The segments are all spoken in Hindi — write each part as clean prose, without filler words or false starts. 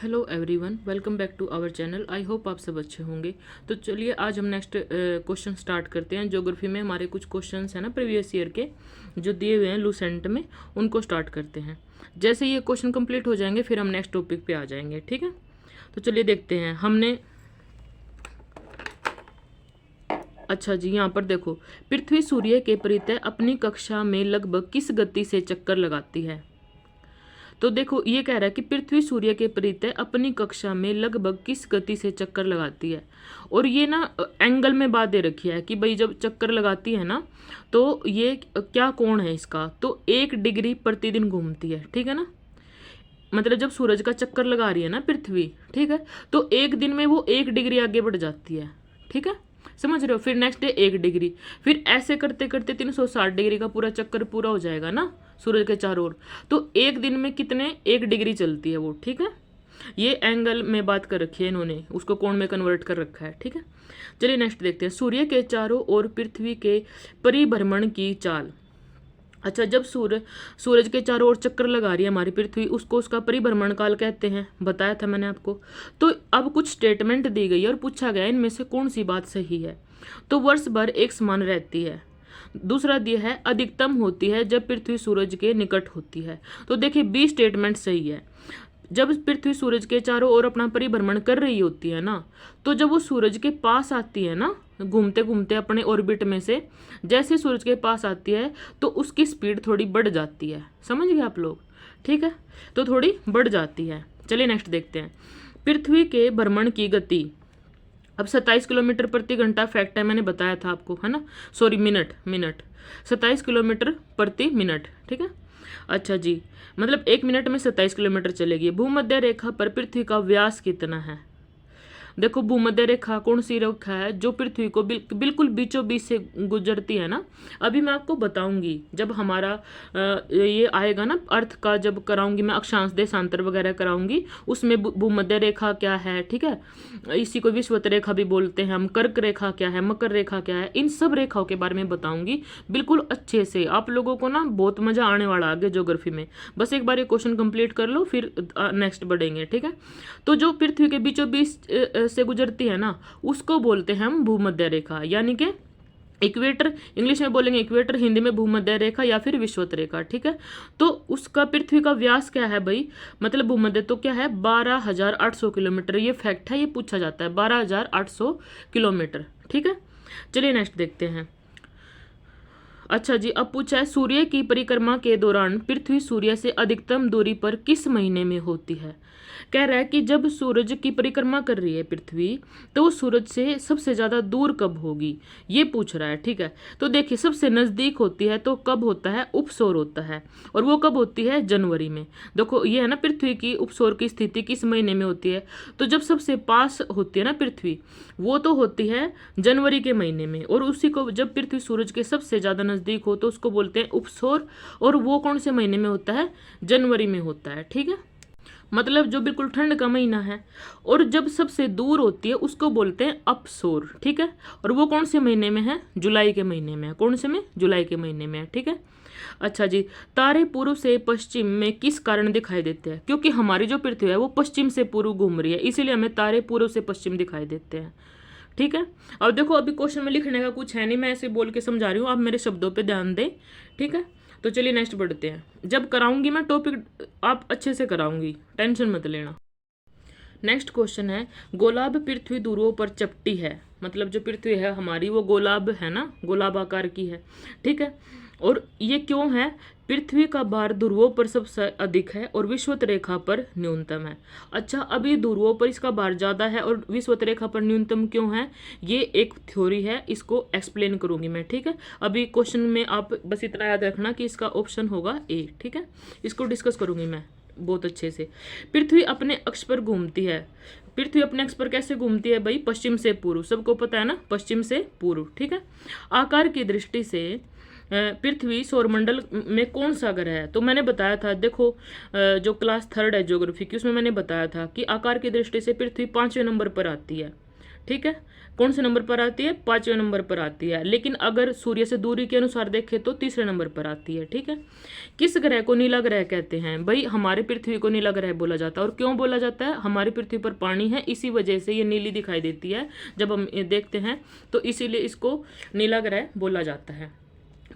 Hello everyone, welcome back to our channel. I hope आप सब अच्छे होंगे। तो चलिए आज हम नेक्स्ट क्वेश्चन स्टार्ट करते हैं। ज्योग्राफी में हमारे कुछ क्वेश्चंस हैं ना प्रीवियस ईयर के जो दिए हुए हैं लूसेंट में, उनको स्टार्ट करते हैं। जैसे ये क्वेश्चन कंप्लीट हो जाएंगे फिर हम नेक्स्ट टॉपिक पे आ जाएंगे, ठीक है। तो चलिए देखते हैं। हमने अच्छा जी, यहाँ पर देखो, पृथ्वी सूर्य के परितः अपनी कक्षा में लगभग किस गति से चक्कर लगाती है। तो देखो ये कह रहा है कि पृथ्वी सूर्य के परितः अपनी कक्षा में लगभग किस गति से चक्कर लगाती है। और ये ना एंगल में बात दे रखी है कि भाई जब चक्कर लगाती है ना तो ये क्या कोण है इसका, तो 1 डिग्री प्रतिदिन घूमती है, ठीक है ना। मतलब जब सूरज का चक्कर लगा रही है ना पृथ्वी, ठीक है, तो एक दिन में वो 1 डिग्री आगे बढ़ जाती है, ठीक है, समझ रहे हो। फिर नेक्स्ट डे 1 डिग्री, फिर ऐसे करते करते 360 डिग्री का पूरा चक्कर पूरा हो जाएगा ना सूरज के चारों ओर। तो एक दिन में कितने 1 डिग्री चलती है वो, ठीक है। ये एंगल में बात कर रखी है इन्होंने, उसको कोण में कन्वर्ट कर रखा है, ठीक है। चलिए नेक्स्ट देखते हैं। सूर्य के चारों ओर पृथ्वी के परिभ्रमण की चाल। अच्छा, जब सूरज के चारों ओर चक्कर लगा रही है हमारी पृथ्वी, उसको उसका परिभ्रमण काल कहते हैं, बताया था मैंने आपको। तो अब कुछ स्टेटमेंट दी गई है और पूछा गया इनमें से कौन सी बात सही है। तो वर्ष भर एक समान रहती है। दूसरा दिया है अधिकतम होती है जब पृथ्वी सूरज के निकट होती है। तो देखिए बी स्टेटमेंट सही है। जब पृथ्वी सूरज के चारों ओर अपना परिभ्रमण कर रही होती है ना, तो जब वो सूरज के पास आती है ना, घूमते घूमते अपने ऑर्बिट में से जैसे सूरज के पास आती है तो उसकी स्पीड थोड़ी बढ़ जाती है। समझ गए आप लोग, ठीक है, तो थोड़ी बढ़ जाती है। चलिए नेक्स्ट देखते हैं। पृथ्वी के भ्रमण की गति अब 27 किलोमीटर प्रति घंटा फैक्ट है, मैंने बताया था आपको, है ना, सॉरी मिनट 27 किलोमीटर प्रति मिनट, ठीक है। अच्छा जी, मतलब 1 मिनट में 27 किलोमीटर चलेगी। भूमध्य रेखा पर पृथ्वी का व्यास कितना है। देखो भूमध्य रेखा कौन सी रेखा है, जो पृथ्वी को बिल्कुल बीचों बीच से गुजरती है ना। अभी मैं आपको बताऊंगी जब हमारा ये आएगा ना अर्थ का, जब कराऊंगी मैं अक्षांश देशांतर वगैरह कराऊंगी, उसमें भूमध्य रेखा क्या है, ठीक है, इसी को विषुवत रेखा भी बोलते हैं हम, कर्क रेखा क्या है, मकर रेखा क्या है, इन सब रेखाओं के बारे में बताऊंगी बिल्कुल अच्छे से। आप लोगों को ना बहुत मजा आने वाला आगे ज्योग्राफी में। बस एक बार ये क्वेश्चन कंप्लीट कर लो फिर नेक्स्ट बढ़ेंगे, ठीक है। तो जो पृथ्वी के बीचों बीच से गुजरती है ना, उसको बोलते हैं हम भूमध्य रेखा, यानी कि इक्वेटर, इंग्लिश में बोलेंगे इक्वेटर, हिंदी में भूमध्य रेखा या फिर विषुवत रेखा, ठीक है। तो उसका पृथ्वी का व्यास क्या है भाई, मतलब भूमध्य तो क्या है 12,800 किलोमीटर। ये फैक्ट है, ये पूछा जाता है 12,800 किलोमीटर, ठीक है। चलिए नेक्स्ट देखते हैं। अच्छा जी, अब पूछा है सूर्य की परिक्रमा के दौरान पृथ्वी सूर्य से अधिकतम दूरी पर किस महीने में होती है। कह रहा है कि जब सूरज की परिक्रमा कर रही है पृथ्वी तो वो सूरज से सबसे ज्यादा दूर कब होगी, ये पूछ रहा है, ठीक है। तो देखिए सबसे नजदीक होती है तो कब होता है, उपसौर होता है, और वो कब होती है, जनवरी में। देखो ये है ना पृथ्वी की उपसौर की स्थिति किस महीने में होती है, तो जब सबसे पास होती है ना पृथ्वी, वो तो होती है जनवरी के महीने में। और उसी को जब पृथ्वी सूरज के सबसे ज्यादा नजदीक हो तो उसको बोलते हैं उपसौर, और वो कौन से महीने में होता है, जनवरी में होता है, ठीक है, मतलब जो बिल्कुल ठंड का महीना है। और जब सबसे दूर होती है उसको बोलते हैं अपसौर, ठीक है, और वो कौन से महीने में है, जुलाई के महीने में है। कौन से में, जुलाई के महीने में है, ठीक है। अच्छा जी, तारे पूर्व से पश्चिम में किस कारण दिखाई देते हैं, क्योंकि हमारी जो पृथ्वी है वो पश्चिम से पूर्व घूम रही है, इसीलिए हमें तारे पूर्व से पश्चिम दिखाई देते हैं, ठीक है। अब देखो अभी क्वेश्चन में लिखने का कुछ है नहीं, मैं ऐसे बोल के समझा रही हूँ, आप मेरे शब्दों पे ध्यान दें, ठीक है। तो चलिए नेक्स्ट बढ़ते हैं। जब कराऊंगी मैं टॉपिक आप अच्छे से कराऊंगी, टेंशन मत लेना। नेक्स्ट क्वेश्चन है, गोलाब पृथ्वी ध्रुवों पर चपटी है, मतलब जो पृथ्वी है हमारी वो गोलाब है ना, गोलाब आकार की है, ठीक है। और ये क्यों है, पृथ्वी का भार ध्रुवों पर सबसे अधिक है और विषुवत रेखा पर न्यूनतम है। अच्छा, अभी ध्रुवों पर इसका भार ज्यादा है और विषुवत रेखा पर न्यूनतम क्यों है, ये एक थ्योरी है, इसको एक्सप्लेन करूंगी मैं, ठीक है। अभी क्वेश्चन में आप बस इतना याद रखना कि इसका ऑप्शन होगा ए, ठीक है, इसको डिस्कस करूंगी मैं बहुत अच्छे से। पृथ्वी अपने अक्ष पर घूमती है, पृथ्वी अपने अक्ष पर कैसे घूमती है भाई, पश्चिम से पूर्व, सबको पता है ना, पश्चिम से पूर्व, ठीक है। आकार की दृष्टि से पृथ्वी सौरमंडल में कौन सा ग्रह है, तो मैंने बताया था, देखो जो क्लास 3rd है ज्योग्राफी की, उसमें मैंने बताया था कि आकार की दृष्टि से पृथ्वी 5वें नंबर पर आती है, ठीक है, कौन से नंबर पर आती है? 5वें नंबर पर आती है। लेकिन अगर सूर्य से दूरी के अनुसार देखें तो 3रे नंबर पर आती है। ठीक है, किस ग्रह को नीला ग्रह कहते हैं? भाई हमारे पृथ्वी को नीला ग्रह बोला जाता है। और क्यों बोला जाता है? हमारी पृथ्वी पर पानी है, इसी वजह से ये नीली दिखाई देती है जब हम ये देखते हैं, तो इसीलिए इसको नीला ग्रह बोला जाता है।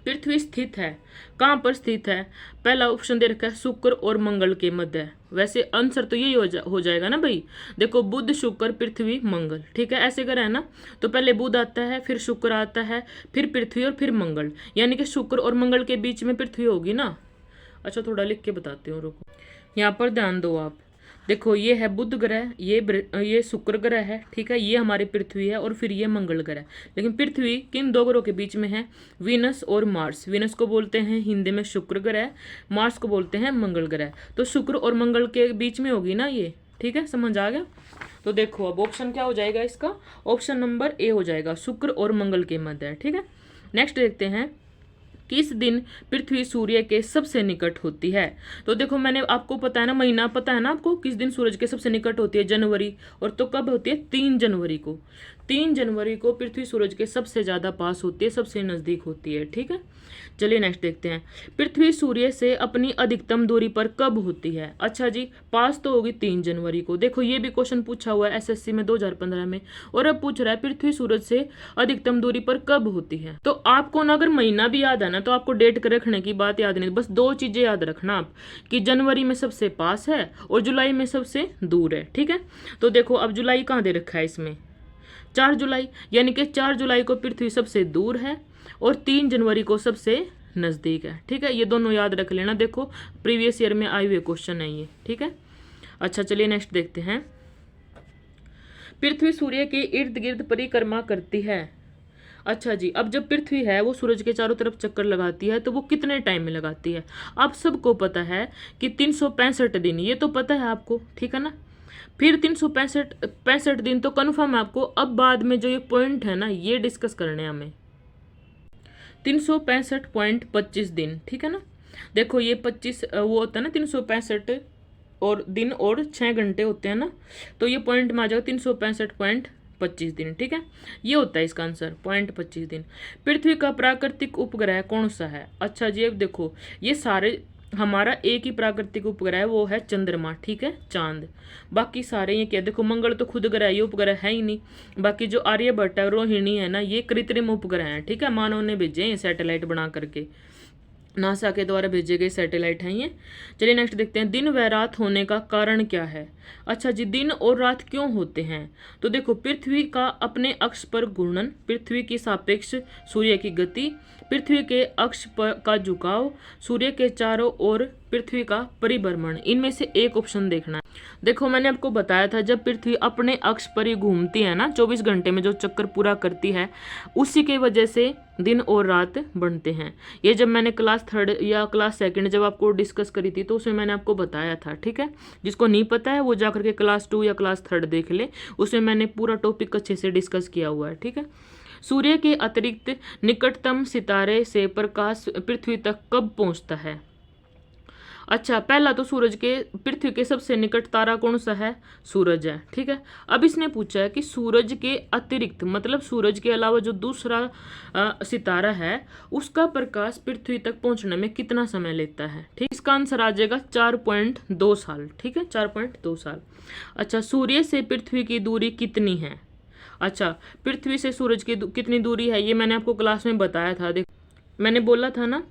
पृथ्वी स्थित है, कहाँ पर स्थित है? पहला ऑप्शन दे रखा है शुक्र और मंगल के मध्य। वैसे आंसर तो यही हो जाएगा ना भाई। देखो बुध, शुक्र, पृथ्वी, मंगल, ठीक है, ऐसे ग्रह है ना। तो पहले बुध आता है, फिर शुक्र आता है, फिर पृथ्वी और फिर मंगल, यानी कि शुक्र और मंगल के बीच में पृथ्वी होगी ना। अच्छा थोड़ा लिख के बताती हूँ, रुको, यहाँ पर ध्यान दो आप। देखो ये है बुध ग्रह, ये शुक्र ग्रह है, ठीक है, ये हमारी पृथ्वी है और फिर ये मंगल ग्रह। लेकिन पृथ्वी किन दो ग्रहों के बीच में है? वीनस और मार्स। वीनस को बोलते हैं हिंदी में शुक्र ग्रह, मार्स को बोलते हैं मंगल ग्रह। तो शुक्र और मंगल के बीच में होगी ना ये, ठीक है, समझ आ गया। तो देखो अब ऑप्शन क्या हो जाएगा इसका? ऑप्शन नंबर ए हो जाएगा, शुक्र और मंगल के मध्य। ठीक है, नेक्स्ट देखते हैं, किस दिन पृथ्वी सूर्य के सबसे निकट होती है? तो देखो मैंने आपको पता है ना, महीना पता है ना आपको, किस दिन सूरज के सबसे निकट होती है? जनवरी। और तो कब होती है? 3 जनवरी को। 3 जनवरी को पृथ्वी सूरज के सबसे ज्यादा पास होती है, सबसे नजदीक होती है। ठीक है, चलिए नेक्स्ट देखते हैं, पृथ्वी सूर्य से अपनी अधिकतम दूरी पर कब होती है? अच्छा जी, पास तो होगी 3 जनवरी को। देखो ये भी क्वेश्चन पूछा हुआ है एसएससी में 2015 में, और अब पूछ रहा है पृथ्वी सूरज से अधिकतम दूरी पर कब होती है। तो आपको ना अगर महीना भी याद है ना, तो आपको डेट के रखने की बात याद नहीं, बस 2 चीजें याद रखना आप, कि जनवरी में सबसे पास है और जुलाई में सबसे दूर है। ठीक है, तो देखो अब जुलाई कहाँ दे रखा है इसमें? 4 जुलाई, यानी कि 4 जुलाई को पृथ्वी सबसे दूर है और 3 जनवरी को सबसे नजदीक है। ठीक है, ये दोनों याद रख लेना, देखो प्रीवियस ईयर में आए हुए क्वेश्चन है ये। ठीक है, अच्छा चलिए नेक्स्ट देखते हैं, पृथ्वी सूर्य के इर्द गिर्द परिक्रमा करती है। अच्छा जी, अब जब पृथ्वी है वो सूरज के चारों तरफ चक्कर लगाती है, तो वो कितने टाइम में लगाती है? आप सबको पता है कि 365 दिन, ये तो पता है आपको, ठीक है ना। फिर 365 दिन तो कन्फर्म है आपको। अब बाद में जो ये पॉइंट है ना, ये डिस्कस करने हैं हमें। 365.25 दिन, ठीक है ना। देखो ये 25 वो होता है ना, 365 और दिन और 6 घंटे होते हैं ना, तो ये पॉइंट में आ जाएगा 365.25 दिन। ठीक है, ये होता है इसका आंसर, 0.25 दिन। पृथ्वी का प्राकृतिक उपग्रह कौन सा है? अच्छा जी, अब देखो ये सारे, हमारा एक ही प्राकृतिक उपग्रह है, वो है चंद्रमा, ठीक है, चांद। बाकी सारे ये क्या, देखो मंगल तो खुद ग्रह, ये उपग्रह है ही नहीं। बाकी जो आर्यभट्ट है, रोहिणी है ना, ये कृत्रिम उपग्रह है। ठीक है, मानव ने भेजे हैं सैटेलाइट बना करके, नासा के द्वारा भेजे गए सैटेलाइट हैं ये। चलिए नेक्स्ट देखते हैं, दिन व रात होने का कारण क्या है? अच्छा जी, दिन और रात क्यों होते हैं? तो देखो पृथ्वी का अपने अक्ष पर घूर्णन, पृथ्वी की सापेक्ष सूर्य की गति, पृथ्वी के अक्ष पर का झुकाव, सूर्य के चारों ओर पृथ्वी का परिभ्रमण, इनमें से एक ऑप्शन देखना है। देखो मैंने आपको बताया था, जब पृथ्वी अपने अक्ष पर ही घूमती है ना, 24 घंटे में जो चक्कर पूरा करती है, उसी के वजह से दिन और रात बनते हैं। ये जब मैंने क्लास 3 या क्लास 2 जब आपको डिस्कस करी थी, तो उसमें मैंने आपको बताया था। ठीक है, जिसको नहीं पता है वो जा करके क्लास 2 या क्लास 3 देख ले, उसमें मैंने पूरा टॉपिक अच्छे से डिस्कस किया हुआ है। ठीक है, सूर्य के अतिरिक्त निकटतम सितारे से प्रकाश पृथ्वी तक कब पहुंचता है? अच्छा, पहला तो सूरज के, पृथ्वी के सबसे निकट तारा कौन सा है? सूरज है। ठीक है, अब इसने पूछा है कि सूरज के अतिरिक्त, मतलब सूरज के अलावा जो दूसरा सितारा है, उसका प्रकाश पृथ्वी तक पहुंचने में कितना समय लेता है? ठीक, इसका आंसर आ जाएगा 4.2 साल। ठीक है, 4.2 साल। अच्छा, सूर्य से पृथ्वी की दूरी कितनी है? अच्छा, पृथ्वी से सूरज की कितनी दूरी है, ये मैंने आपको क्लास में बताया था। देख मैंने बोला था ना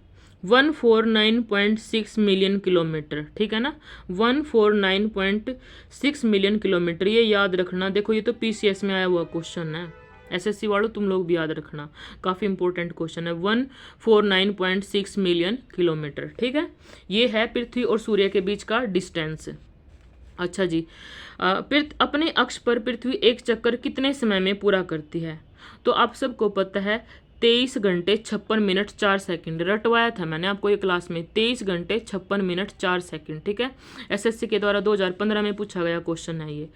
149.6 मिलियन किलोमीटर। ठीक है ना, 149.6 मिलियन किलोमीटर, ये याद रखना। देखो ये तो पीसीएस में आया हुआ क्वेश्चन है, एसएससी वालों तुम लोग भी याद रखना, काफ़ी इंपॉर्टेंट क्वेश्चन है। 149.6 मिलियन किलोमीटर। ठीक है, ये है पृथ्वी और सूर्य के बीच का डिस्टेंस। अच्छा जी, अपने अक्ष पर पृथ्वी एक चक्कर कितने समय में पूरा करती है? तो आप सबको पता है 23 घंटे 56 मिनट 4 सेकंड। रटवाया था मैंने आपको ये क्लास में, 23 घंटे 56 मिनट 4 सेकंड, ठीक है। एसएससी के द्वारा 2015 में पूछा गया क्वेश्चन है ये।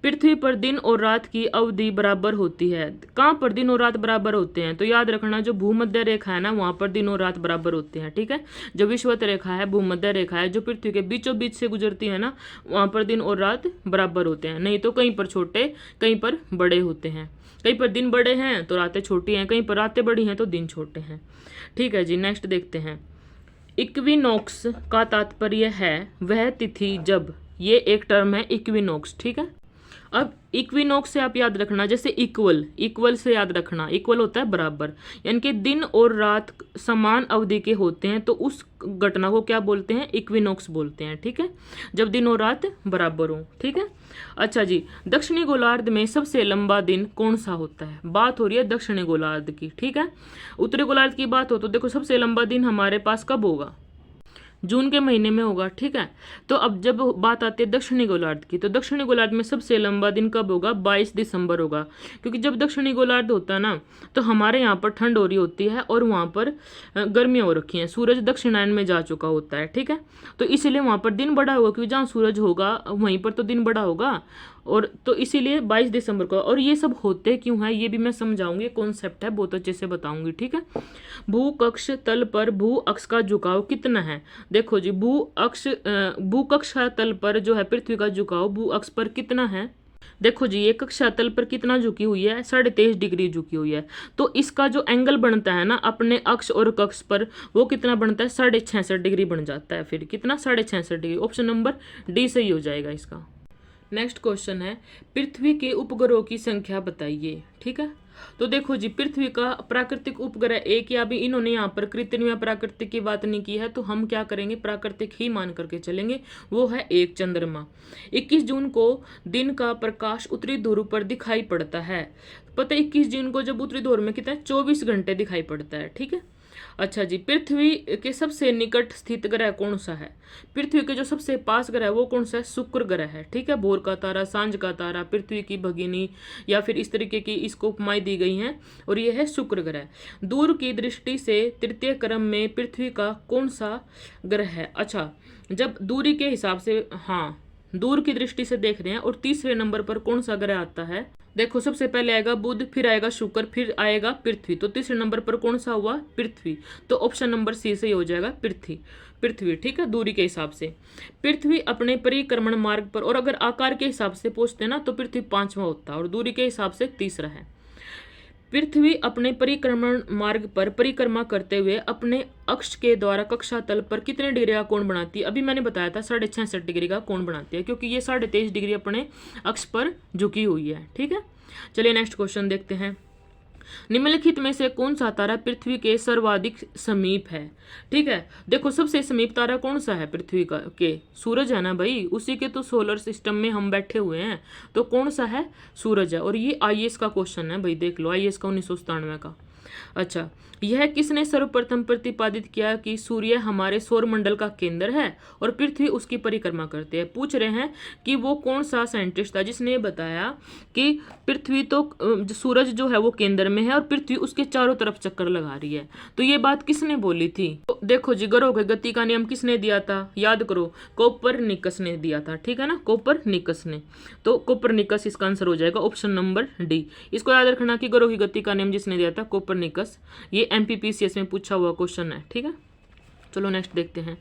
पृथ्वी पर दिन और रात की अवधि बराबर होती है। कहाँ पर दिन और रात बराबर होते हैं? तो याद रखना, जो भूमध्य रेखा है ना, वहाँ पर दिन और रात बराबर होते हैं, ठीक है। जो विषुवत रेखा है, भूमध्य रेखा है, जो पृथ्वी के बीचों बीच से गुजरती है ना, वहाँ पर दिन और रात बराबर होते हैं। नहीं तो कहीं पर छोटे, कहीं पर बड़े होते हैं। कहीं पर दिन बड़े हैं तो रातें छोटी हैं, कहीं पर रातें बड़ी हैं तो दिन छोटे हैं, ठीक है जी। नेक्स्ट देखते हैं। इक्विनॉक्स का तात्पर्य है वह तिथि जब, ये एक टर्म है इक्विनॉक्स, ठीक है। अब इक्विनॉक्स से आप याद रखना, जैसे इक्वल, इक्वल से याद रखना, इक्वल होता है बराबर, यानी कि दिन और रात समान अवधि के होते हैं तो उस घटना को क्या बोलते हैं? इक्विनॉक्स बोलते हैं, ठीक है। जब दिन और रात बराबर हो, ठीक है। अच्छा जी, दक्षिणी गोलार्ध में सबसे लंबा दिन कौन सा होता है? बात हो रही है दक्षिणी गोलार्ध की, ठीक है। उत्तरी गोलार्ध की बात हो तो देखो सबसे लंबा दिन हमारे पास कब होगा? जून के महीने में होगा, ठीक है। तो अब जब बात आती है दक्षिणी गोलार्ध की, तो दक्षिणी गोलार्ध में सबसे लंबा दिन कब होगा? 22 दिसंबर होगा, क्योंकि जब दक्षिणी गोलार्ध होता है ना, तो हमारे यहाँ पर ठंड हो रही होती है और वहाँ पर गर्मियाँ हो रखी हैं, सूरज दक्षिणायन में जा चुका होता है, ठीक है। तो इसीलिए वहाँ पर दिन बड़ा होगा, क्योंकि जहाँ सूरज होगा वहीं पर तो दिन बड़ा होगा, और तो इसीलिए 22 दिसंबर को। और ये सब होते क्यों है ये भी मैं समझाऊंगी, कॉन्सेप्ट है, बहुत अच्छे से बताऊंगी, ठीक है। भू कक्ष तल पर भू अक्ष का झुकाव कितना है? देखो जी, भू कक्षा तल पर जो है पृथ्वी का झुकाव भू अक्ष पर कितना है? देखो जी, ये कक्षा तल पर कितना झुकी हुई है? 23.5 डिग्री झुकी हुई है। तो इसका जो एंगल बनता है ना अपने अक्ष और कक्ष पर, वो कितना बनता है? 66.5 डिग्री बन जाता है। फिर कितना? 66.5 डिग्री। ऑप्शन नंबर डी सही हो जाएगा इसका। नेक्स्ट क्वेश्चन है, पृथ्वी के उपग्रहों की संख्या बताइए, ठीक है। तो देखो जी, पृथ्वी का प्राकृतिक उपग्रह एक, या भी इन्होंने यहाँ पर कृत्रिम या प्राकृतिक की बात नहीं की है, तो हम क्या करेंगे? प्राकृतिक ही मान करके चलेंगे। वो है एक चंद्रमा। 21 जून को दिन का प्रकाश उत्तरी ध्रुव पर दिखाई पड़ता है। पता है 21 जून को जब उत्तरी ध्रुव में कितना 24 घंटे दिखाई पड़ता है, ठीक है। अच्छा जी, पृथ्वी के सबसे निकट स्थित ग्रह कौन सा है? पृथ्वी के जो सबसे पास ग्रह है वो कौन सा है? शुक्र ग्रह है, ठीक है। भोर का तारा, सांझ का तारा, पृथ्वी की भगिनी, या फिर इस तरीके की इसको उपमाएं दी गई हैं, और ये है शुक्र ग्रह। दूर की दृष्टि से तृतीय क्रम में पृथ्वी का कौन सा ग्रह है? अच्छा, जब दूरी के हिसाब से, हाँ, दूर की दृष्टि से देख रहे हैं, और तीसरे नंबर पर कौन सा ग्रह आता है? देखो, सबसे पहले आएगा बुध, फिर आएगा शुक्र, फिर आएगा पृथ्वी। तो तीसरे नंबर पर कौन सा हुआ? पृथ्वी। तो ऑप्शन नंबर सी से हो जाएगा पृथ्वी, ठीक है, दूरी के हिसाब से। पृथ्वी अपने परिक्रमण मार्ग पर, और अगर आकार के हिसाब से पूछते ना तो पृथ्वी 5वां होता है, और दूरी के हिसाब से तीसरा है। पृथ्वी अपने परिक्रमण मार्ग पर परिक्रमा करते हुए अपने अक्ष के द्वारा कक्षा तल पर कितने डिग्री का कोण बनाती है? अभी मैंने बताया था 66.5 डिग्री का कोण बनाती है, क्योंकि ये 23.5 डिग्री अपने अक्ष पर झुकी हुई है, ठीक है। चलिए नेक्स्ट क्वेश्चन देखते हैं। निम्नलिखित में से कौन सा तारा पृथ्वी के सर्वाधिक समीप है? ठीक है, देखो सबसे समीप तारा कौन सा है पृथ्वी का के? सूरज है ना भाई, उसी के तो सोलर सिस्टम में हम बैठे हुए हैं, तो कौन सा है? सूरज है। और ये आईएएस का क्वेश्चन है भाई, देख लो, आईएएस का 1997 का। अच्छा, यह किसने सर्वप्रथम प्रतिपादित किया कि सूर्य हमारे सौर मंडल का केंद्र है और पृथ्वी उसकी परिक्रमा करते हैं? पूछ रहे हैं कि वो कौन सा साइंटिस्ट था जिसने बताया कि पृथ्वी तो सूरज जो है वो केंद्र में है और पृथ्वी उसके चारों तरफ चक्कर लगा रही है। तो ये बात किसने बोली थी? तो देखो जी, ग्रहों की गति का नियम किसने दिया था? याद करो, कोपरनिकस ने दिया था, ठीक है ना, कोपरनिकस ने। तो कोपरनिकस इसका आंसर हो जाएगा ऑप्शन नंबर डी। इसको याद रखना कि ग्रहों की गति का नियम जिसने दिया था, कोपरनिकस। ये एमपीपीसीएस में पूछा हुआ क्वेश्चन है, ठीक है। चलो नेक्स्ट देखते हैं।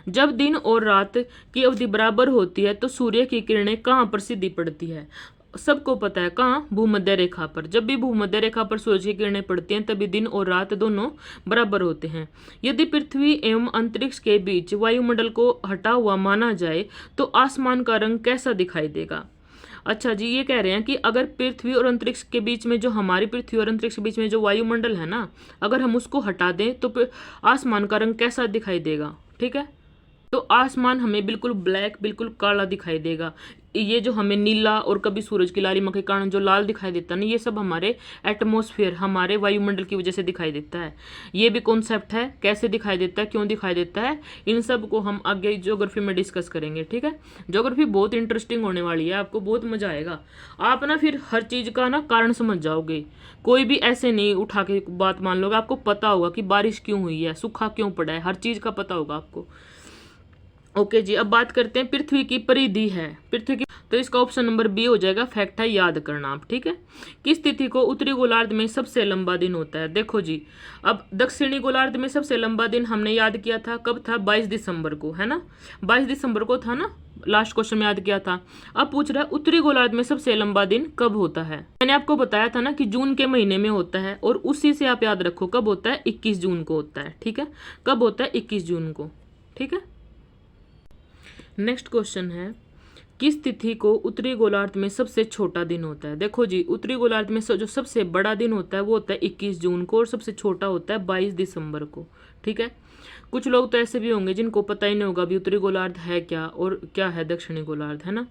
जब दिन और रात की अवधि बराबर होती है तो सूर्य की किरणें कहाँ पर सीधी पड़ती है? सबको पता है, कहाँ? भूमध्य रेखा पर। जब भी भूमध्य रेखा पर सूरज की किरणें पड़ती हैं तभी दिन और रात दोनों बराबर होते हैं। यदि पृथ्वी एवं अंतरिक्ष के बीच वायुमंडल को हटा हुआ माना जाए तो आसमान का रंग कैसा दिखाई देगा? अच्छा जी, ये कह रहे हैं कि अगर पृथ्वी और अंतरिक्ष के बीच में जो हमारी पृथ्वी और अंतरिक्ष के बीच में जो वायुमंडल है ना, अगर हम उसको हटा दें तो आसमान का रंग कैसा दिखाई देगा? ठीक है, तो आसमान हमें बिल्कुल ब्लैक, बिल्कुल काला दिखाई देगा। ये जो हमें नीला और कभी सूरज की लालिमा के कारण जो लाल दिखाई देता है ना, ये सब हमारे एटमॉस्फेयर, हमारे वायुमंडल की वजह से दिखाई देता है। ये भी कॉन्सेप्ट है, कैसे दिखाई देता है, क्यों दिखाई देता है, इन सब को हम आगे ज्योग्राफी में डिस्कस करेंगे। ठीक है, ज्योग्राफी बहुत इंटरेस्टिंग होने वाली है, आपको बहुत मजा आएगा। आप ना फिर हर चीज का ना कारण समझ जाओगे, कोई भी ऐसे नहीं उठा के बात मान लोगे। आपको पता होगा कि बारिश क्यों हुई है, सूखा क्यों पड़ा है, हर चीज का पता होगा आपको। ओके जी, अब बात करते हैं पृथ्वी की परिधि है, पृथ्वी की, तो इसका ऑप्शन नंबर बी हो जाएगा। फैक्ट है, याद करना आप। ठीक है, किस तिथि को उत्तरी गोलार्ध में सबसे लंबा दिन होता है? देखो जी, अब दक्षिणी गोलार्ध में सबसे लंबा दिन हमने याद किया था, कब था? 22 दिसंबर को, है ना, 22 दिसंबर को था ना, लास्ट क्वेश्चन में याद किया था। अब पूछ रहा है उत्तरी गोलार्ध में सबसे लंबा दिन कब होता है? मैंने आपको बताया था ना कि जून के महीने में होता है, और उसी से आप याद रखो कब होता है, 21 जून को होता है। ठीक है, कब होता है? 21 जून को। ठीक है, नेक्स्ट क्वेश्चन है, किस तिथि को उत्तरी गोलार्ध में सबसे छोटा दिन होता है? देखो जी, उत्तरी गोलार्ध में जो सबसे बड़ा दिन होता है वो होता है 21 जून को, और सबसे छोटा होता है 22 दिसंबर को। ठीक है, कुछ लोग तो ऐसे भी होंगे जिनको पता ही नहीं होगा भी उत्तरी गोलार्ध है क्या और क्या है दक्षिणी गोलार्ध, है ना।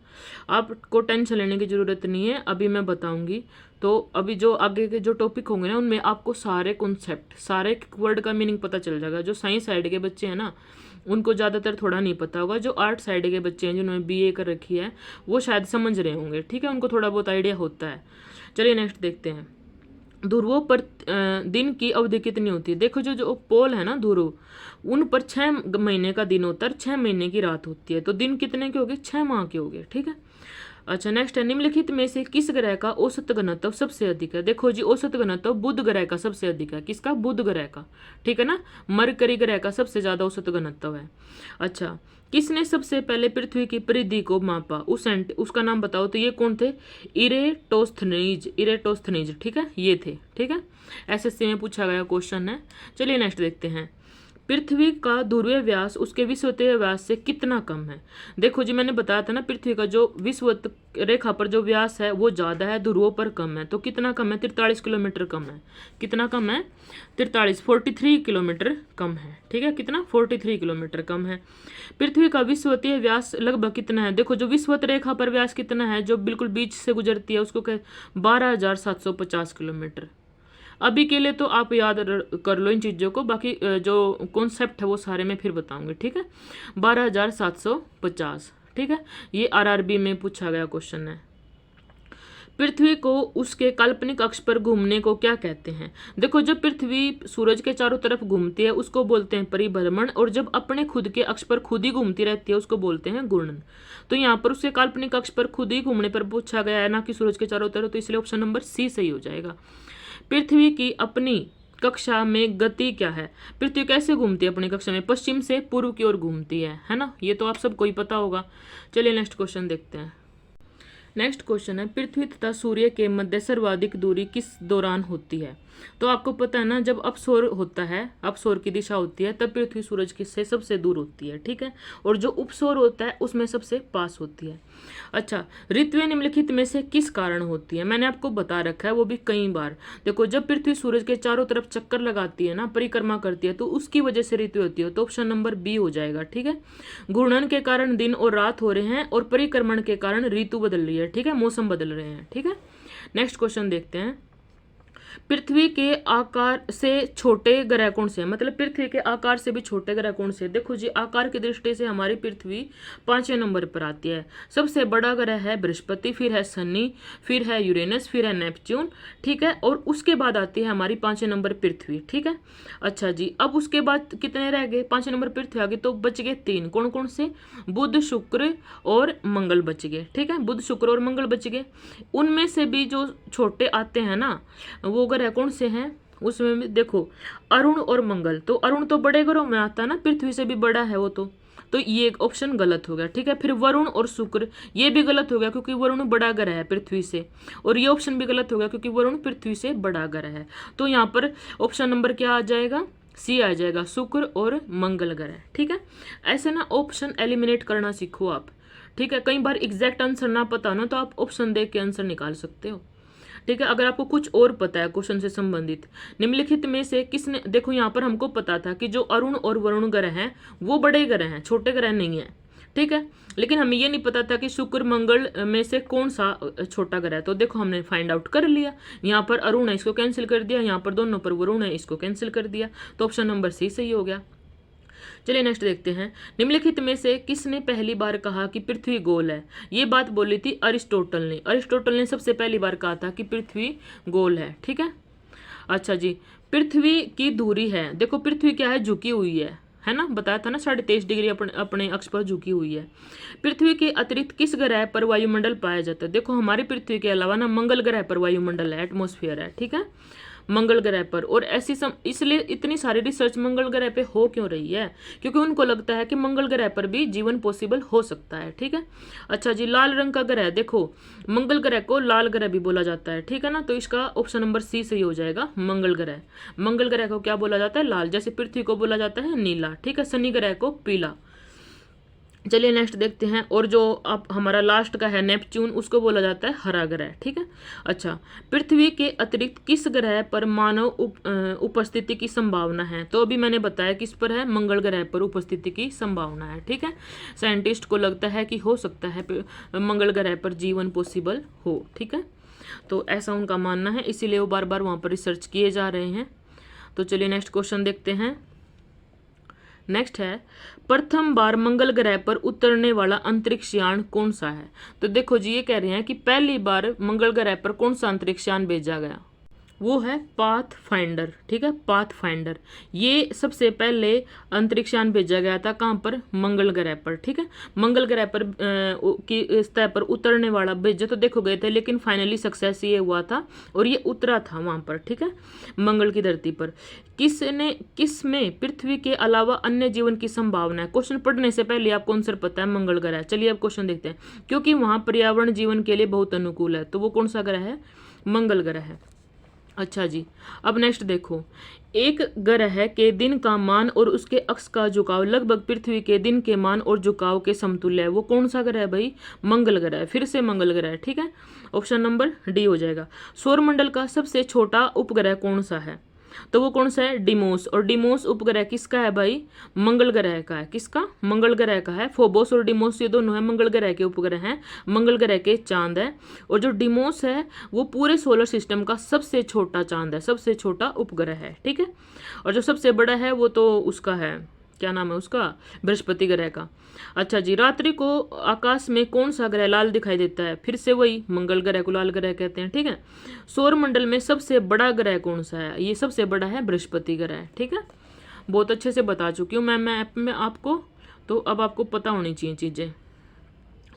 आपको टेंशन लेने की जरूरत नहीं है, अभी मैं बताऊंगी। तो अभी जो आगे के जो टॉपिक होंगे ना, उनमें आपको सारे कॉन्सेप्ट, सारे वर्ड का मीनिंग पता चल जाएगा। जो साइंस साइड के बच्चे हैं ना, उनको ज़्यादातर थोड़ा नहीं पता होगा। जो आर्ट साइड के बच्चे हैं जिन्होंने बीए कर रखी है, वो शायद समझ रहे होंगे। ठीक है, उनको थोड़ा बहुत आइडिया होता है। चलिए नेक्स्ट देखते हैं, ध्रुवों पर दिन की अवधि कितनी होती है? देखो जो जो पोल है ना ध्रुव, उन पर 6 महीने का दिन होता है, 6 महीने की रात होती है। तो दिन कितने के हो गए? 6 माह के हो गए। ठीक है, अच्छा नेक्स्ट है, निम्नलिखित में से किस ग्रह का औसत घनत्व सबसे अधिक है? देखो जी, औसत घनत्व बुध ग्रह का सबसे अधिक है। किसका? बुध ग्रह का। ठीक है ना, मरकरी ग्रह का सबसे ज्यादा औसत घनत्व है। अच्छा, किसने सबसे पहले पृथ्वी की परिधि को मापा? उसका नाम बताओ। तो ये कौन थे? Eratosthenes, Eratosthenes. ठीक है, ये थे। ठीक है, एसएससी में पूछा गया क्वेश्चन है। चलिए नेक्स्ट देखते हैं, पृथ्वी का ध्रुवीय व्यास उसके विषुवतीय व्यास से कितना कम है? देखो जी, मैंने बताया था ना, पृथ्वी का जो विषुवत रेखा पर जो व्यास है वो ज्यादा है, ध्रुवों पर कम है। तो कितना कम है? 43 किलोमीटर कम है। कितना कम है? 43 किलोमीटर कम है। ठीक है, कितना? 43 किलोमीटर कम है। पृथ्वी का विषुवतीय व्यास लगभग कितना है? देखो, जो विषुवत रेखा पर व्यास कितना है, जो बिल्कुल बीच से गुजरती है, उसको कह 12,750 किलोमीटर। अभी के लिए तो आप याद कर लो इन चीज़ों को, बाकी जो कॉन्सेप्ट है वो सारे मैं फिर बताऊंगी। ठीक है, 12,750। ठीक है, ये आरआरबी में पूछा गया क्वेश्चन है। पृथ्वी को उसके काल्पनिक अक्ष पर घूमने को क्या कहते हैं? देखो, जब पृथ्वी सूरज के चारों तरफ घूमती है उसको बोलते हैं परिभ्रमण, और जब अपने खुद के अक्ष पर खुद ही घूमती रहती है उसको बोलते हैं घूर्णन। तो यहाँ पर उसके काल्पनिक अक्ष पर खुद ही घूमने पर पूछा गया है, ना कि सूरज के चारों तरफ, तो इसलिए ऑप्शन नंबर सी सही हो जाएगा। पृथ्वी की अपनी कक्षा में गति क्या है? पृथ्वी कैसे घूमती है अपनी कक्षा में? पश्चिम से पूर्व की ओर घूमती है ना, ये तो आप सबको ही पता होगा। चलिए नेक्स्ट क्वेश्चन देखते हैं। नेक्स्ट क्वेश्चन है, पृथ्वी तथा सूर्य के मध्य सर्वाधिक दूरी किस दौरान होती है? तो आपको पता है ना, जब अपसौर होता है, अपसौर की दिशा होती है, तब पृथ्वी सूरज से सबसे दूर होती है। ठीक है, और जो उपसौर होता है उसमें सबसे पास होती है। अच्छा, ऋतुएं निम्नलिखित में से किस कारण होती है? मैंने आपको बता रखा है वो भी कई बार। देखो, जब पृथ्वी सूरज के चारों तरफ चक्कर लगाती है ना, परिक्रमा करती है, तो उसकी वजह से ऋतु होती है। तो ऑप्शन नंबर बी हो जाएगा। ठीक है, घूर्णन के कारण दिन और रात हो रहे हैं, और परिक्रमण के कारण ऋतु बदल रही है। ठीक है, मौसम बदल रहे हैं। ठीक है, नेक्स्ट क्वेश्चन देखते हैं, पृथ्वी के आकार से छोटे ग्रह कौन से हैं? मतलब पृथ्वी के आकार से भी छोटे ग्रह कौन से? देखो जी, आकार की दृष्टि से हमारी पृथ्वी 5वें नंबर पर आती है। सबसे बड़ा ग्रह है बृहस्पति, फिर है शनि, फिर है यूरेनस, फिर है नेपच्यून। ठीक है, और उसके बाद आती है हमारी 5वें नंबर पृथ्वी। ठीक है, अच्छा जी, अब उसके बाद कितने रह गए? 5वें नंबर पृथ्वी आ गई, तो बच गए 3। कौन कौन से? बुध, शुक्र और मंगल बच गए। ठीक है, बुध, शुक्र और मंगल बच गए। उनमें से भी जो छोटे आते हैं ना, वो ग्रह कौन से हैं? उसमें भी देखो, अरुण और मंगल। तो अरुण तो बड़े ग्रहों में आता है ना, पृथ्वी से भी बड़ा है वो। तो ये एक ऑप्शन गलत हो गया। ठीक है, फिर वरुण और शुक्र, ये भी गलत हो गया क्योंकि वरुण बड़ा ग्रह है पृथ्वी से, और ये ऑप्शन भी गलत हो गया क्योंकि वरुण पृथ्वी से बड़ा ग्रह है। तो यहाँ पर ऑप्शन नंबर क्या आ जाएगा? सी आ जाएगा, शुक्र और मंगल ग्रह। ठीक है, ऐसे ना ऑप्शन एलिमिनेट करना सीखो आप। ठीक है, कई बार एग्जैक्ट आंसर ना पता ना, तो आप ऑप्शन देख के आंसर निकाल सकते हो। ठीक है। अगर आपको कुछ और पता है क्वेश्चन से संबंधित, निम्नलिखित में से किसने, देखो यहाँ पर हमको पता था कि जो अरुण और वरुण ग्रह हैं वो बड़े ग्रह हैं, छोटे ग्रह नहीं है, ठीक है। लेकिन हमें ये नहीं पता था कि शुक्र मंगल में से कौन सा छोटा ग्रह है। तो देखो हमने फाइंड आउट कर लिया, यहाँ पर अरुण है इसको कैंसिल कर दिया, यहाँ पर दोनों पर वरुण है इसको कैंसिल कर दिया, तो ऑप्शन नंबर सी सही हो गया। चलिए नेक्स्ट देखते हैं, निम्नलिखित में से किसने पहली बार कहा कि पृथ्वी गोल है। ये बात बोली थी अरिस्टोटल ने। अरिस्टोटल ने सबसे पहली बार कहा था कि पृथ्वी गोल है, ठीक है। अच्छा जी, पृथ्वी की दूरी है, देखो पृथ्वी क्या है, झुकी हुई है ना, बताया था ना 23.5 डिग्री अपने अक्ष पर झुकी हुई है। पृथ्वी के अतिरिक्त किस ग्रह पर वायुमंडल पाया जाता है। देखो हमारी पृथ्वी के अलावा ना मंगल ग्रह पर वायुमंडल है, एटमॉस्फेयर है, ठीक है, मंगल ग्रह पर। और ऐसी इसलिए इतनी सारी रिसर्च मंगल ग्रह पे हो क्यों रही है, क्योंकि उनको लगता है कि मंगल ग्रह पर भी जीवन पॉसिबल हो सकता है, ठीक है। अच्छा जी, लाल रंग का ग्रह, देखो मंगल ग्रह को लाल ग्रह भी बोला जाता है, ठीक है ना, तो इसका ऑप्शन नंबर सी सही हो जाएगा, मंगल ग्रह। मंगल ग्रह को क्या बोला जाता है, लाल, जैसे पृथ्वी को बोला जाता है नीला, ठीक है, शनि ग्रह को पीला। चलिए नेक्स्ट देखते हैं, और जो अब हमारा लास्ट का है नेपच्यून, उसको बोला जाता है हरा ग्रह, ठीक है। अच्छा, पृथ्वी के अतिरिक्त किस ग्रह पर मानव उपस्थिति की संभावना है। तो अभी मैंने बताया किस पर है, मंगल ग्रह पर उपस्थिति की संभावना है, ठीक है। साइंटिस्ट को लगता है कि हो सकता है मंगल ग्रह पर जीवन पॉसिबल हो, ठीक है, तो ऐसा उनका मानना है, इसीलिए वो बार बार वहाँ पर रिसर्च किए जा रहे हैं। तो चलिए नेक्स्ट क्वेश्चन देखते हैं। नेक्स्ट है, प्रथम बार मंगल ग्रह पर उतरने वाला अंतरिक्ष यान कौन सा है। तो देखो जी, ये कह रहे हैं कि पहली बार मंगल ग्रह पर कौन सा अंतरिक्ष यान भेजा गया, वो है पाथ फाइंडर, ठीक है, पाथ फाइंडर। ये सबसे पहले अंतरिक्ष यान भेजा गया था कहाँ पर, मंगल ग्रह पर, ठीक है। मंगल ग्रह पर की सतह पर उतरने वाला भेजे तो देखो गए थे, लेकिन फाइनली सक्सेस ये हुआ था और ये उतरा था वहाँ पर, ठीक है, मंगल की धरती पर। किसमें पृथ्वी के अलावा अन्य जीवन की संभावना है। क्वेश्चन पढ़ने से पहले आपको आंसर पता है मंगल ग्रह। चलिए अब क्वेश्चन देखते हैं, क्योंकि वहाँ पर्यावरण जीवन के लिए बहुत अनुकूल है, तो वो कौन सा ग्रह है, मंगल ग्रह है। अच्छा जी, अब नेक्स्ट देखो, एक ग्रह के दिन का मान और उसके अक्ष का झुकाव लगभग पृथ्वी के दिन के मान और झुकाव के समतुल्य है, वो कौन सा ग्रह है भाई, मंगल ग्रह है, फिर से मंगल ग्रह है, ठीक है, ऑप्शन नंबर डी हो जाएगा। सौरमंडल का सबसे छोटा उपग्रह कौन सा है, तो वो कौन सा है, डिमोस। और डिमोस उपग्रह किसका है भाई, मंगल ग्रह का है, किसका, मंगल ग्रह का है। फोबोस और डिमोस ये दोनों है मंगल ग्रह के उपग्रह हैं, मंगल ग्रह के चांद है। और जो डिमोस है वो पूरे सोलर सिस्टम का सबसे छोटा चांद है, सबसे छोटा उपग्रह है, ठीक है। और जो सबसे बड़ा है वो तो उसका है, क्या नाम है उसका, बृहस्पति ग्रह का। अच्छा जी, रात्रि को आकाश में कौन सा ग्रह लाल दिखाई देता है, फिर से वही मंगल ग्रह को लाल ग्रह कहते हैं, ठीक है। सौर मंडल में सबसे बड़ा ग्रह कौन सा है, ये सबसे बड़ा है बृहस्पति ग्रह, ठीक है। बहुत अच्छे से बता चुकी हूँ मैं ऐप में आपको, तो अब आपको पता होनी चाहिए चीज़ें।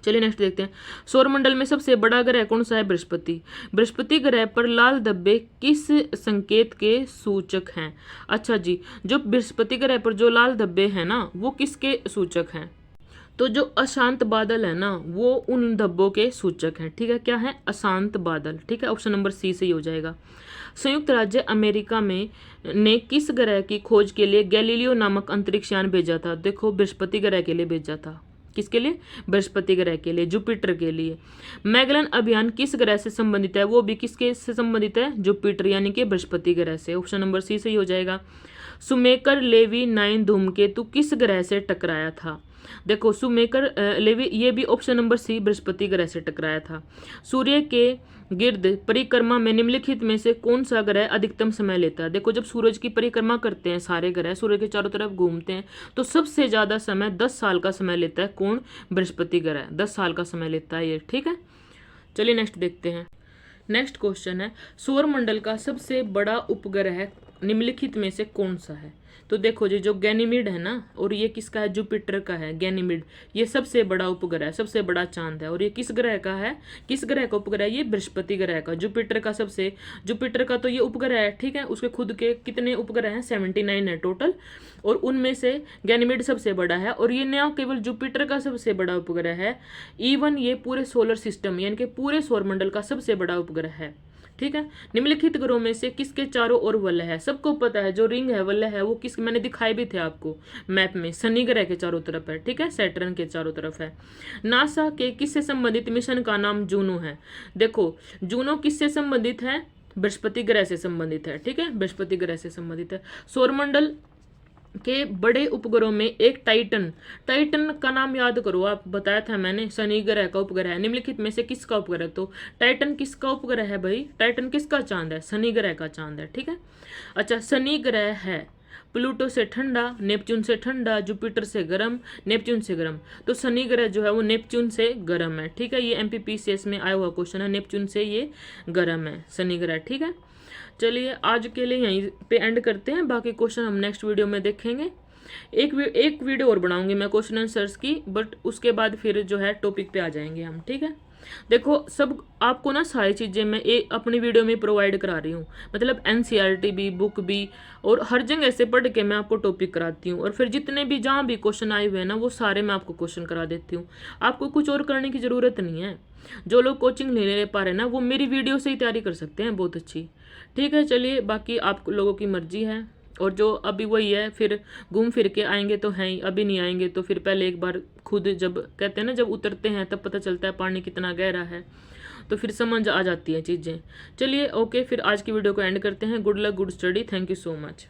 चलिए नेक्स्ट देखते हैं, सौरमंडल में सबसे बड़ा ग्रह कौन सा है, बृहस्पति। बृहस्पति ग्रह पर लाल धब्बे किस संकेत के सूचक हैं। अच्छा जी, जो बृहस्पति ग्रह पर जो लाल धब्बे हैं ना, वो किसके सूचक हैं, तो जो अशांत बादल है ना वो उन धब्बों के सूचक हैं, ठीक है। क्या है, अशांत बादल, ठीक है, ऑप्शन नंबर सी सही हो जाएगा। संयुक्त राज्य अमेरिका में ने किस ग्रह की खोज के लिए गैलीलियो नामक अंतरिक्ष यान भेजा था। देखो बृहस्पति ग्रह के लिए भेजा था, किसके लिए, बृहस्पति ग्रह के लिए, जुपिटर के लिए। मैगलन अभियान किस ग्रह से संबंधित है, वो भी किसके से संबंधित है, जुपिटर यानी कि बृहस्पति ग्रह से, ऑप्शन नंबर सी सही हो जाएगा। सुमेकर लेवी 9 धूमकेतु किस ग्रह से टकराया था। देखो सुमेकर लेवी, ये भी ऑप्शन नंबर सी बृहस्पति ग्रह से टकराया था। सूर्य के गिर्द परिक्रमा में निम्नलिखित में से कौन सा ग्रह अधिकतम समय लेता है। देखो जब सूरज की परिक्रमा करते हैं सारे ग्रह, सूर्य के चारों तरफ घूमते हैं, तो सबसे ज्यादा समय 10 साल का समय लेता है कौन, बृहस्पति ग्रह, 10 साल का समय लेता है ये, ठीक है। चलिए नेक्स्ट देखते हैं। नेक्स्ट क्वेश्चन है, सौरमंडल का सबसे बड़ा उपग्रह निम्नलिखित में से कौन सा है। तो देखो जी, जो गैनीमीड है ना, और ये किसका है, जुपिटर का है गैनीमीड, ये सबसे बड़ा उपग्रह है, सबसे बड़ा चांद है। और ये किस ग्रह का है, किस ग्रह का उपग्रह है, ये बृहस्पति ग्रह का। जुपिटर का जुपिटर का तो ये उपग्रह है, ठीक है, उसके खुद के कितने उपग्रह हैं, 79 है टोटल, और उनमें से गैनीमीड सबसे बड़ा है। और ये नया केवल जुपिटर का सबसे बड़ा उपग्रह है, इवन ये पूरे सोलर सिस्टम यानी कि पूरे सौरमंडल का सबसे बड़ा उपग्रह है, ठीक है। निम्नलिखित ग्रहों में से किसके चारों ओर वलय है? सबको पता है जो रिंग है, वलय है, वो किस, मैंने दिखाए भी थे आपको मैप में, शनि ग्रह के चारों तरफ है, ठीक है, सैटर्न के चारों तरफ है। नासा के किससे संबंधित मिशन का नाम जूनो है? देखो जूनो किससे संबंधित है? बृहस्पति ग्रह से संबंधित है, ठीक है, बृहस्पति ग्रह से संबंधित है। सौरमंडल के बड़े उपग्रहों में एक टाइटन, टाइटन का नाम याद करो, आप बताया था मैंने, शनि ग्रह का उपग्रह है। निम्नलिखित में से किसका उपग्रह? तो टाइटन किसका उपग्रह है भाई? टाइटन किसका चांद है? शनि ग्रह का चांद है, ठीक है। अच्छा, शनि ग्रह है प्लूटो से ठंडा, नेपच्यून से ठंडा, जुपिटर से गर्म, नेपच्यून से गर्म। तो शनि ग्रह जो है वो नेपच्यून से गर्म है, ठीक है। ये एमपीपीसीएस में आया हुआ क्वेश्चन है, नेपच्यून से ये गर्म है शनि ग्रह, ठीक है। चलिए आज के लिए यहीं पे एंड करते हैं, बाकी क्वेश्चन हम नेक्स्ट वीडियो में देखेंगे। एक वीडियो और बनाऊंगी मैं क्वेश्चन आंसर्स की, बट उसके बाद फिर जो है टॉपिक पे आ जाएंगे हम, ठीक है। देखो सब आपको ना सारी चीज़ें मैं अपनी वीडियो में प्रोवाइड करा रही हूँ, मतलब एनसीईआरटी भी, बुक भी, और हर जगह से पढ़ के मैं आपको टॉपिक कराती हूँ, और फिर जितने भी जहाँ भी क्वेश्चन आए हुए हैं ना वो सारे मैं आपको क्वेश्चन करा देती हूँ। आपको कुछ और करने की ज़रूरत नहीं है। जो लोग कोचिंग नहीं ले पा रहे ना वो मेरी वीडियो से ही तैयारी कर सकते हैं बहुत अच्छी, ठीक है। चलिए बाकी आप लोगों की मर्जी है, और जो अभी वही है, फिर घूम फिर के आएंगे तो हैं ही, अभी नहीं आएंगे तो फिर पहले एक बार खुद, जब कहते हैं ना जब उतरते हैं तब पता चलता है पानी कितना गहरा है, तो फिर समझ आ जाती है चीज़ें। चलिए ओके, फिर आज की वीडियो को एंड करते हैं। Good luck, good study, thank you so much.